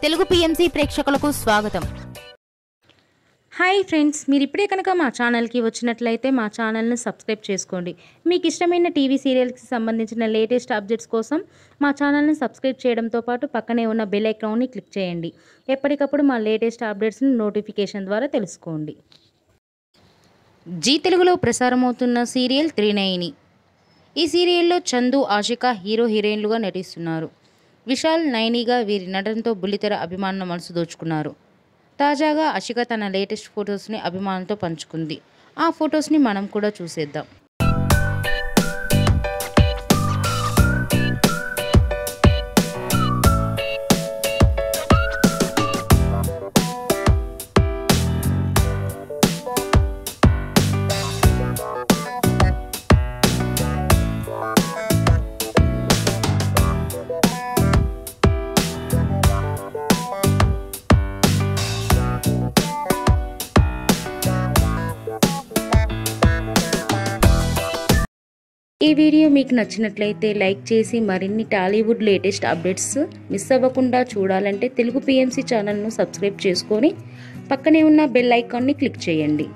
Telugu PMC ప్రేక్షకులకు స్వాగతం. Hi friends, మీరు ఇప్పుడే కనుక మా ఛానల్కి వచ్చినట్లయితే మా ఛానల్ని సబ్స్క్రైబ్ చేసుకోండి. మీకు ఇష్టమైన టీవీ సీరియల్స్కి సంబంధించిన లేటెస్ట్ అప్డేట్స్ కోసం మా ఛానల్ని సబ్స్క్రైబ్ చేయడంతో పాటు పక్కనే ఉన్న బెల్ ఐకాన్ని క్లిక్ చేయండి. ఎప్పటికప్పుడు మా లేటెస్ట్ అప్డేట్స్ని నోటిఫికేషన్ ద్వారా తెలుసుకోండి. జీ తెలుగులో ప్రసారమవుతున్న సీరియల్ త్రినయని. ఈ సీరియల్లో చందు, ఆషిక హీరో హీరోయిన్లుగా నటిస్తున్నారు. విశాల్, నయనిగా వీరి నటనతో బుల్లితెర అభిమానుల మనసు దోచుకున్నారు. తాజాగా ఆషిక తన లేటెస్ట్ ఫొటోస్ని అభిమానులతో పంచుకుంది. ఆ ఫొటోస్ని మనం కూడా చూసేద్దాం. ఈ వీడియో మీకు నచ్చినట్లయితే లైక్ చేసి మరిన్ని టాలీవుడ్ లేటెస్ట్ అప్డేట్స్ మిస్ అవ్వకుండా చూడాలంటే తెలుగు పిఎంసి ఛానల్ను సబ్స్క్రైబ్ చేసుకొని పక్కనే ఉన్న బెల్ ఐకాన్ని క్లిక్ చేయండి.